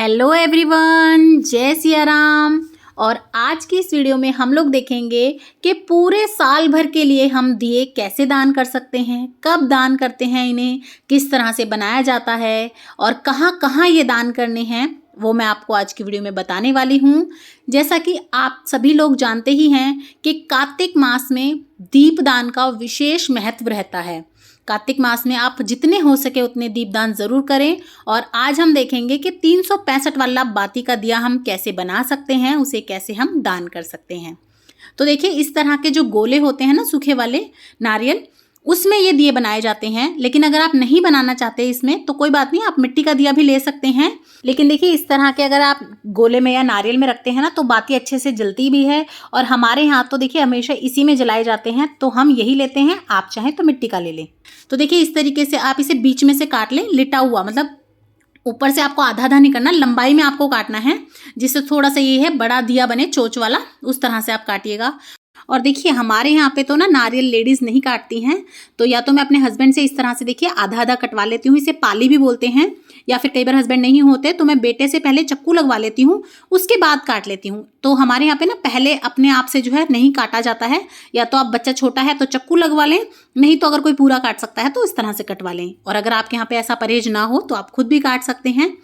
Hello everyone, जय सिया राम। और आज की इस वीडियो में हम लोग देखेंगे कि पूरे साल भर के लिए हम दिए कैसे दान कर सकते हैं, कब दान करते हैं, इन्हें किस तरह से बनाया जाता है और कहाँ कहाँ ये दान करने हैं, वो मैं आपको आज की वीडियो में बताने वाली हूँ। जैसा कि आप सभी लोग जानते ही हैं कि कार्तिक मास में दीपदान का विशेष महत्व रहता है। कार्तिक मास में आप जितने हो सके उतने दीपदान ज़रूर करें। और आज हम देखेंगे कि 365 वाला बाती का दिया हम कैसे बना सकते हैं, उसे कैसे हम दान कर सकते हैं। तो देखिए, इस तरह के जो गोले होते हैं ना, सूखे वाले नारियल, उसमें ये दिए बनाए जाते हैं। लेकिन अगर आप नहीं बनाना चाहते इसमें तो कोई बात नहीं, आप मिट्टी का दिया भी ले सकते हैं। लेकिन देखिए, इस तरह के अगर आप गोले में या नारियल में रखते हैं ना, तो बाती अच्छे से जलती भी है। और हमारे यहाँ तो देखिए हमेशा इसी में जलाए जाते हैं, तो हम यही लेते हैं। आप चाहें तो मिट्टी का ले लें। तो देखिए, इस तरीके से आप इसे बीच में से काट लें, लिटा हुआ, मतलब ऊपर से आपको आधा आधा नहीं करना, लंबाई में आपको काटना है, जिससे थोड़ा सा ये है बड़ा दिया बने, चोंच वाला, उस तरह से आप काटिएगा। और देखिए, हमारे यहाँ पे तो ना नारियल लेडीज़ नहीं काटती हैं, तो या तो मैं अपने हस्बैंड से इस तरह से देखिए आधा आधा कटवा लेती हूँ। इसे पाली भी बोलते हैं। या फिर कई बार हस्बैंड नहीं होते तो मैं बेटे से पहले चक्कू लगवा लेती हूँ, उसके बाद काट लेती हूँ। तो हमारे यहाँ पे ना पहले अपने आप से जो है नहीं काटा जाता है। या तो आप बच्चा छोटा है तो चक्कू लगवा लें, नहीं तो अगर कोई पूरा काट सकता है तो इस तरह से कटवा लें। और अगर आपके यहाँ पे ऐसा परहेज ना हो तो आप खुद भी काट सकते हैं।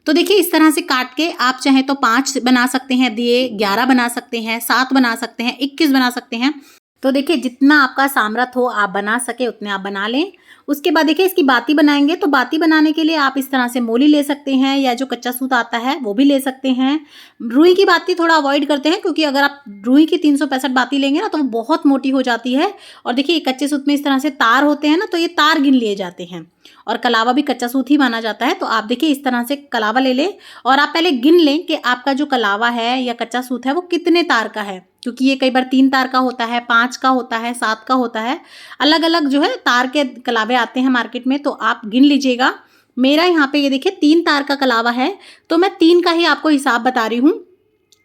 तो देखिए, इस तरह से काट के आप चाहें तो 5 बना सकते हैं दिए, 11 बना सकते हैं, 7 बना सकते हैं, 21 बना सकते हैं। तो देखिए, जितना आपका सामर्थ हो, आप बना सके उतने आप बना लें। उसके बाद देखिए, इसकी बाती बनाएंगे तो बाती बनाने के लिए आप इस तरह से मोली ले सकते हैं, या जो कच्चा सूत आता है वो भी ले सकते हैं। रुई की बाती थोड़ा अवॉइड करते हैं, क्योंकि अगर आप रुई की 365 बाती लेंगे ना तो वो बहुत मोटी हो जाती है। और देखिए, कच्चे सूत में इस तरह से तार होते हैं ना, तो ये तार गिन लिए जाते हैं। और कलावा भी कच्चा सूत ही माना जाता है। तो आप देखिए, इस तरह से कलावा ले लें और आप पहले गिन लें कि आपका जो कलावा है या कच्चा सूत है वो कितने तार का है। क्योंकि ये कई बार 3 तार का होता है, 5 का होता है, 7 का होता है, अलग अलग जो है तार के कलावे आते हैं मार्केट में। तो आप गिन लीजिएगा। मेरा यहाँ पे ये देखिए 3 तार का कलावा है, तो मैं 3 का ही आपको हिसाब बता रही हूँ।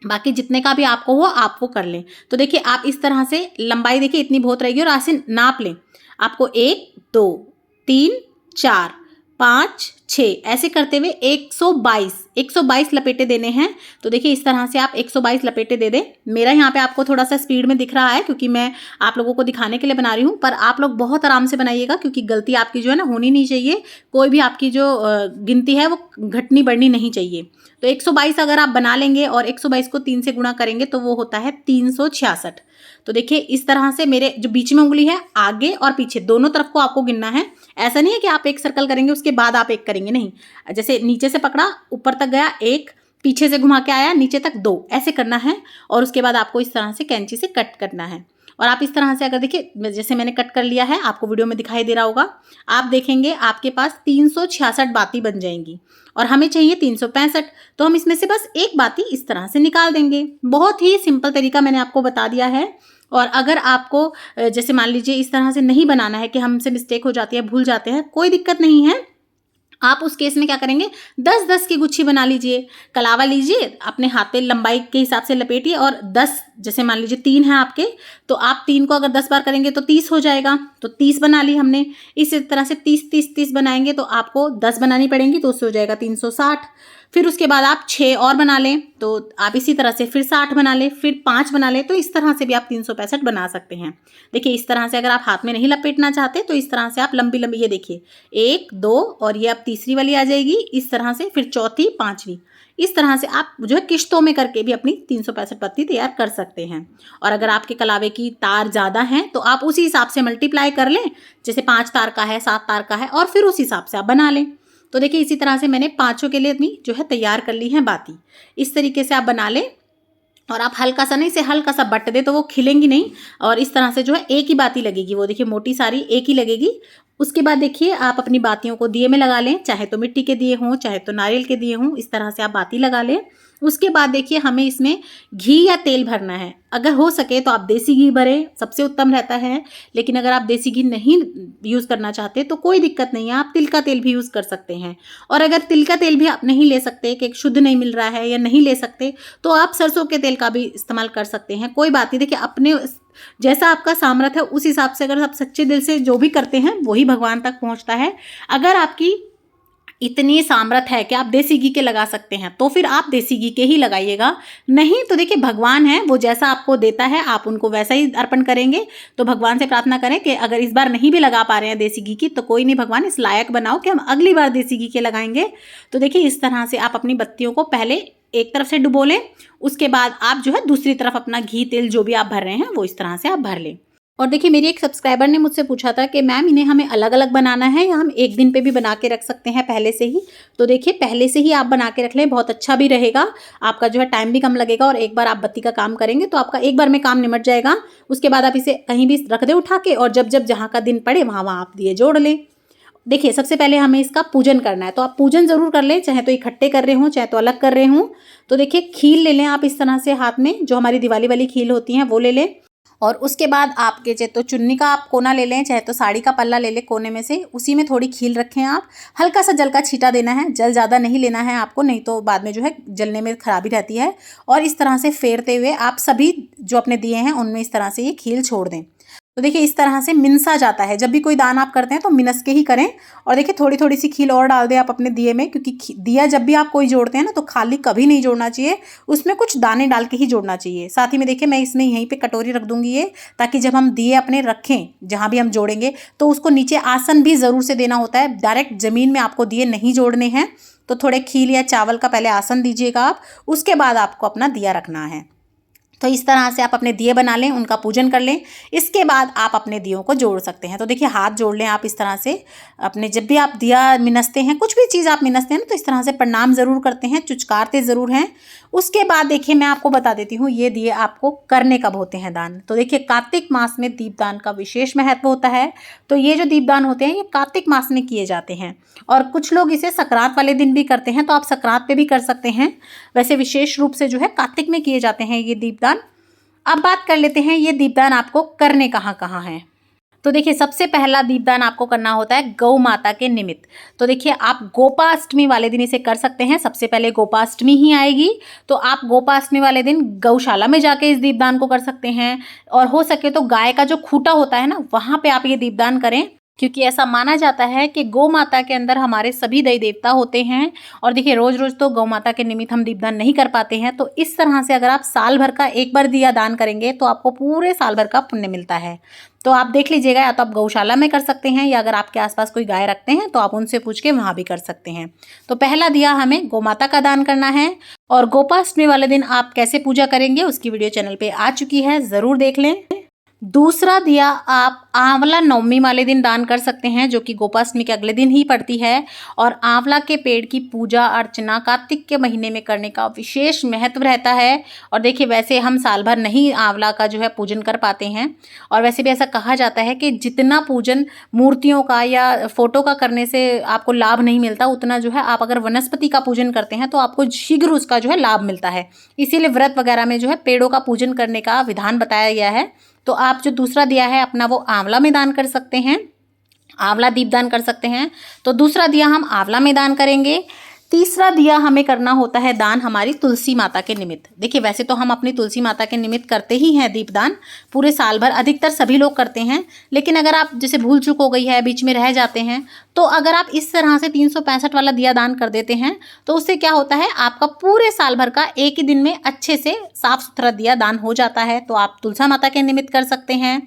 बाकी जितने का भी आपको हो आप वो कर लें। तो देखिए, आप इस तरह से लंबाई देखिए इतनी बहुत रहेगी और ऐसे नाप लें। आपको 1 2 3 4 5 6 ऐसे करते हुए 122 लपेटे देने हैं। तो देखिए, इस तरह से आप 122 लपेटे दे दें। मेरा यहाँ पे आपको थोड़ा सा स्पीड में दिख रहा है, क्योंकि मैं आप लोगों को दिखाने के लिए बना रही हूँ। पर आप लोग बहुत आराम से बनाइएगा, क्योंकि गलती आपकी जो है ना होनी नहीं चाहिए। कोई भी आपकी जो गिनती है वो घटनी बढ़नी नहीं चाहिए। तो 122 अगर आप बना लेंगे और 122 को 3 से गुणा करेंगे तो वो होता है 366। तो देखिए, इस तरह से मेरे जो बीच में उंगली है, आगे और पीछे दोनों तरफ को आपको गिनना है। ऐसा नहीं है कि आप एक सर्कल करेंगे उसके बाद आप एक करेंगे, नहीं। जैसे नीचे से पकड़ा, ऊपर तक गया 1, पीछे से घुमा के आया नीचे तक 2, ऐसे करना है। और उसके बाद आपको इस तरह से कैंची से कट करना है। और आप इस तरह से अगर देखिए, जैसे मैंने कट कर लिया है, आपको वीडियो में दिखाई दे रहा होगा, आप देखेंगे आपके पास 366 बाती बन जाएंगी। और हमें चाहिए 365, तो हम इसमें से बस एक बाती इस तरह से निकाल देंगे। बहुत ही सिंपल तरीका मैंने आपको बता दिया है। और अगर आपको जैसे मान लीजिए इस तरह से नहीं बनाना है, कि हमसे मिस्टेक हो जाती है, भूल जाते हैं, कोई दिक्कत नहीं है। आप उस केस में क्या करेंगे, 10-10 की गुच्छी बना लीजिए। कलावा लीजिए, अपने हाथ पे लंबाई के हिसाब से लपेटिए और 10, जैसे मान लीजिए 3 है आपके, तो आप 3 को अगर 10 बार करेंगे तो 30 हो जाएगा। तो 30 बना ली हमने। इसी तरह से 30-30-30 बनाएंगे तो आपको 10 बनानी पड़ेंगी, तो उससे हो जाएगा 360। फिर उसके बाद आप 6 और बना लें, तो आप इसी तरह से फिर 60 बना लें, फिर 5 बना लें। तो इस तरह से भी आप 365 बना सकते हैं। देखिए, इस तरह से अगर आप हाथ में नहीं लपेटना चाहते तो इस तरह से आप लंबी लंबी, ये देखिए 1 2 और ये अब तीसरी वाली आ जाएगी, इस तरह से, फिर चौथी, 5वीं, इस तरह से आप जो है किश्तों में करके भी अपनी 365 पत्ती तैयार कर सकते हैं। और अगर आपके कलावे की तार ज़्यादा हैं तो आप उसी हिसाब से मल्टीप्लाई कर लें, जैसे 5 तार का है, 7 तार का है, और फिर उस हिसाब से आप बना लें। तो देखिए, इसी तरह से मैंने 5 के लिए अपनी जो है तैयार कर ली है बाती। इस तरीके से आप बना लें। और आप हल्का सा नहीं, से हल्का सा बट दे तो वो खिलेंगी नहीं। और इस तरह से जो है एक ही बाती लगेगी, वो देखिए मोटी सारी एक ही लगेगी। उसके बाद देखिए, आप अपनी बातियों को दिए में लगा लें, चाहे तो मिट्टी के दिए हों, चाहे तो नारियल के दिए हों, इस तरह से आप बाती लगा लें। उसके बाद देखिए, हमें इसमें घी या तेल भरना है। अगर हो सके तो आप देसी घी भरें, सबसे उत्तम रहता है। लेकिन अगर आप देसी घी नहीं यूज़ करना चाहते तो कोई दिक्कत नहीं है, आप तिल का तेल भी यूज़ कर सकते हैं। और अगर तिल का तेल भी आप नहीं ले सकते, कि शुद्ध नहीं मिल रहा है या नहीं ले सकते, तो आप सरसों के तेल का भी इस्तेमाल कर सकते हैं। कोई बात नहीं, देखिए अपने जैसा आपका सामर्थ्य है उस हिसाब से अगर आप सच्चे दिल से जो भी करते हैं वही भगवान तक पहुंचता है। अगर आपकी इतनी सामर्थ है कि आप देसी घी के लगा सकते हैं, तो फिर आप देसी घी के ही लगाइएगा। नहीं तो देखिए भगवान है, वो जैसा आपको देता है आप उनको वैसा ही अर्पण करेंगे। तो भगवान से प्रार्थना करें कि अगर इस बार नहीं भी लगा पा रहे हैं देसी घी की, तो कोई नहीं, भगवान इस लायक बनाओ कि हम अगली बार देसी घी के लगाएंगे। तो देखिए इस तरह से आप अपनी बत्तियों को पहले एक तरफ से डुबो लें, उसके बाद आप जो है दूसरी तरफ अपना घी तेल जो भी आप भर रहे हैं वो इस तरह से आप भर लें। और देखिए मेरी एक सब्सक्राइबर ने मुझसे पूछा था कि मैम इन्हें हमें अलग अलग बनाना है या हम एक दिन पे भी बना के रख सकते हैं पहले से ही। तो देखिए पहले से ही आप बना के रख लें, बहुत अच्छा भी रहेगा, आपका जो है टाइम भी कम लगेगा और एक बार आप बत्ती का काम करेंगे तो आपका एक बार में काम निमट जाएगा। उसके बाद आप इसे कहीं भी रख दें उठा के, और जब जब जहाँ का दिन पड़े वहाँ वहाँ आप दिए जोड़ लें। देखिए सबसे पहले हमें इसका पूजन करना है, तो आप पूजन ज़रूर कर लें, चाहे तो इकट्ठे कर रहे हों चाहे तो अलग कर रहे हों। तो देखिए खील ले लें आप इस तरह से हाथ में, जो हमारी दिवाली वाली खील होती हैं वो ले लें। और उसके बाद आपके चाहे तो चुन्नी का आप कोना ले लें, चाहे तो साड़ी का पल्ला ले लें कोने में से, उसी में थोड़ी खील रखें आप। हल्का सा जल का छींटा देना है, जल ज़्यादा नहीं लेना है आपको, नहीं तो बाद में जो है जलने में खराबी रहती है। और इस तरह से फेरते हुए आप सभी जो अपने दिए हैं उनमें इस तरह से ये खील छोड़ दें। तो देखिए इस तरह से मिनसा जाता है, जब भी कोई दान आप करते हैं तो मिनस के ही करें। और देखिए थोड़ी थोड़ी सी खील और डाल दें आप अपने दिए में, क्योंकि दिया जब भी आप कोई जोड़ते हैं ना तो खाली कभी नहीं जोड़ना चाहिए, उसमें कुछ दाने डाल के ही जोड़ना चाहिए। साथ ही में देखिए मैं इसमें यहीं पे कटोरी रख दूंगी ये, ताकि जब हम दिए अपने रखें जहाँ भी हम जोड़ेंगे तो उसको नीचे आसन भी ज़रूर से देना होता है, डायरेक्ट ज़मीन में आपको दिए नहीं जोड़ने हैं। तो थोड़े खील या चावल का पहले आसन दीजिएगा आप, उसके बाद आपको अपना दिया रखना है। तो इस तरह से आप अपने दिए बना लें, उनका पूजन कर लें, इसके बाद आप अपने दियों को जोड़ सकते हैं। तो देखिए हाथ जोड़ लें आप इस तरह से अपने, जब भी आप दिया मिनसते हैं, कुछ भी चीज़ आप मिनसते हैं ना, तो इस तरह से प्रणाम ज़रूर करते हैं, चुचकारते ज़रूर हैं। उसके बाद देखिए मैं आपको बता देती हूँ ये दिए आपको करने कब होते हैं दान। तो देखिए कार्तिक मास में दीपदान का विशेष महत्व होता है। तो ये जो दीपदान होते हैं ये कार्तिक मास में किए जाते हैं, और कुछ लोग इसे संक्रांत वाले दिन भी करते हैं, तो आप संक्रांत पे भी कर सकते हैं। वैसे विशेष रूप से जो है कार्तिक में किए जाते हैं ये दीपदान। अब बात कर लेते हैं ये दीपदान आपको करने कहाँ कहाँ हैं। तो देखिए सबसे पहला दीपदान आपको करना होता है गौ माता के निमित्त। तो देखिए आप गोपाष्टमी वाले दिन इसे कर सकते हैं, सबसे पहले गोपाष्टमी ही आएगी, तो आप गोपाष्टमी वाले दिन गौशाला में जाके इस दीपदान को कर सकते हैं। और हो सके तो गाय का जो खूंटा होता है ना, वहाँ पे आप ये दीपदान करें, क्योंकि ऐसा माना जाता है कि गौ माता के अंदर हमारे सभी देवी देवता होते हैं। और देखिए रोज रोज तो गौ माता के निमित्त हम दीपदान नहीं कर पाते हैं, तो इस तरह से अगर आप साल भर का एक बार दिया दान करेंगे तो आपको पूरे साल भर का पुण्य मिलता है। तो आप देख लीजिएगा, या तो आप गौशाला में कर सकते हैं, या अगर आपके आसपास कोई गाय रखते हैं तो आप उनसे पूछ के वहाँ भी कर सकते हैं। तो पहला दिया हमें गौ माता का दान करना है। और गोपाष्टमी वाले दिन आप कैसे पूजा करेंगे उसकी वीडियो चैनल पे आ चुकी है, ज़रूर देख लें। दूसरा दिया आप आंवला नवमी वाले दिन दान कर सकते हैं, जो कि गोपाष्टमी के अगले दिन ही पड़ती है। और आंवला के पेड़ की पूजा अर्चना कार्तिक के महीने में करने का विशेष महत्व रहता है। और देखिए वैसे हम साल भर नहीं आंवला का जो है पूजन कर पाते हैं, और वैसे भी ऐसा कहा जाता है कि जितना पूजन मूर्तियों का या फोटो का करने से आपको लाभ नहीं मिलता, उतना जो है आप अगर वनस्पति का पूजन करते हैं तो आपको शीघ्र उसका जो है लाभ मिलता है। इसीलिए व्रत वगैरह में जो है पेड़ों का पूजन करने का विधान बताया गया है। तो आप जो दूसरा दिया है अपना वो आंवला में दान कर सकते हैं, आंवला दीप दान कर सकते हैं। तो दूसरा दिया हम आंवला में दान करेंगे। तीसरा दिया हमें करना होता है दान हमारी तुलसी माता के निमित्त। देखिए वैसे तो हम अपनी तुलसी माता के निमित्त करते ही हैं दीपदान, पूरे साल भर अधिकतर सभी लोग करते हैं। लेकिन अगर आप जैसे भूल चूक हो गई है, बीच में रह जाते हैं, तो अगर आप इस तरह से 365 वाला दिया दान कर देते हैं तो उससे क्या होता है, आपका पूरे साल भर का एक ही दिन में अच्छे से साफ सुथरा दिया दान हो जाता है। तो आप तुलसी माता के निमित्त कर सकते हैं।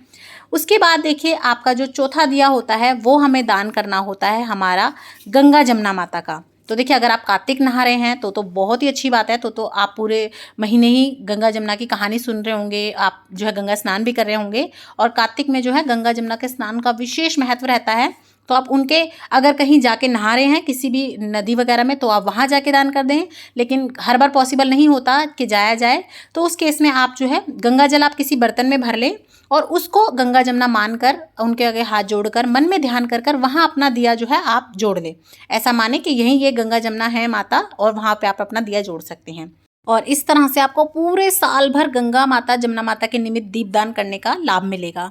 उसके बाद देखिए आपका जो चौथा दिया होता है वो हमें दान करना होता है हमारा गंगा जमुना माता का। तो देखिए अगर आप कार्तिक नहा रहे हैं तो बहुत ही अच्छी बात है, तो आप पूरे महीने ही गंगा जमुना की कहानी सुन रहे होंगे, आप जो है गंगा स्नान भी कर रहे होंगे। और कार्तिक में जो है गंगा जमुना के स्नान का विशेष महत्व रहता है। तो आप उनके अगर कहीं जाके नहा रहे हैं किसी भी नदी वगैरह में तो आप वहाँ जाके दान कर दें, लेकिन हर बार पॉसिबल नहीं होता कि जाया जाए, तो उस केस में आप जो है गंगा जल आप किसी बर्तन में भर लें और उसको गंगा जमुना मानकर उनके आगे हाथ जोड़कर मन में ध्यान कर वहाँ अपना दिया जो है आप जोड़ लें। ऐसा माने कि यहीं ये गंगा जमुना है माता, और वहाँ पे आप अपना दिया जोड़ सकते हैं। और इस तरह से आपको पूरे साल भर गंगा माता जमुना माता के निमित्त दीपदान करने का लाभ मिलेगा।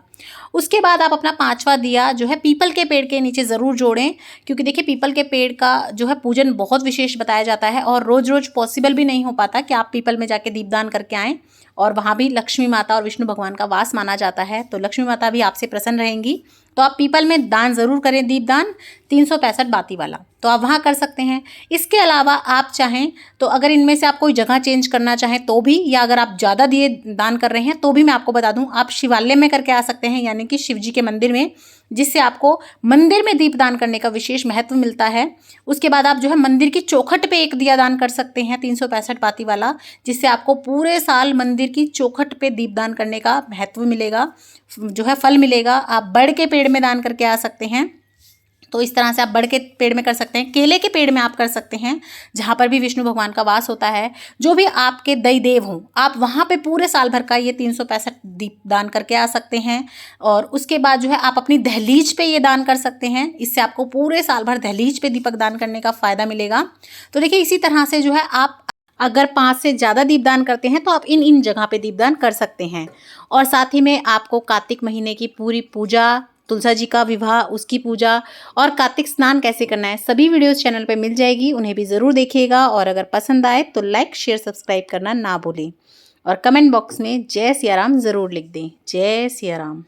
उसके बाद आप अपना 5वां दिया जो है पीपल के पेड़ के नीचे ज़रूर जोड़ें, क्योंकि देखिए पीपल के पेड़ का जो है पूजन बहुत विशेष बताया जाता है और रोज़ रोज़ पॉसिबल भी नहीं हो पाता कि आप पीपल में जाके दीपदान करके आएँ। और वहाँ भी लक्ष्मी माता और विष्णु भगवान का वास माना जाता है, तो लक्ष्मी माता भी आपसे प्रसन्न रहेंगी। तो आप पीपल में दान ज़रूर करें, दीपदान 365 बाती वाला, तो आप वहाँ कर सकते हैं। इसके अलावा आप चाहें तो अगर इनमें से आप कोई जगह चेंज करना चाहें तो भी, या अगर आप ज़्यादा दिए दान कर रहे हैं तो भी मैं आपको बता दूं, आप शिवालय में करके आ सकते हैं, यानी कि शिव जी के मंदिर में, जिससे आपको मंदिर में दीप दान करने का विशेष महत्व मिलता है। उसके बाद आप जो है मंदिर की चौखट पे एक दिया दान कर सकते हैं 365 बाती वाला, जिससे आपको पूरे साल मंदिर की चौखट पे दीप दान करने का महत्व मिलेगा, जो है फल मिलेगा। आप बड़ के पेड़ में दान करके आ सकते हैं, तो इस तरह से आप बड़ के पेड़ में कर सकते हैं, केले के पेड़ में आप कर सकते हैं, जहाँ पर भी विष्णु भगवान का वास होता है। जो भी आपके दई देव हों, आप वहाँ पे पूरे साल भर का ये 365 दीप दान करके आ सकते हैं। और उसके बाद जो है आप अपनी दहलीज पे ये दान कर सकते हैं, इससे आपको पूरे साल भर दहलीज पे दीपक दान करने का फ़ायदा मिलेगा। तो देखिए, इसी तरह से जो है आप अगर 5 से ज़्यादा दीपदान करते हैं तो आप इन जगह पे दीपदान कर सकते हैं। और साथ ही में आपको कार्तिक महीने की पूरी पूजा, तुलसा जी का विवाह, उसकी पूजा और कार्तिक स्नान कैसे करना है, सभी वीडियोस चैनल पे मिल जाएगी, उन्हें भी ज़रूर देखिएगा। और अगर पसंद आए तो लाइक शेयर सब्सक्राइब करना ना भूलें, और कमेंट बॉक्स में जय सिया राम ज़रूर लिख दें। जय सिया राम।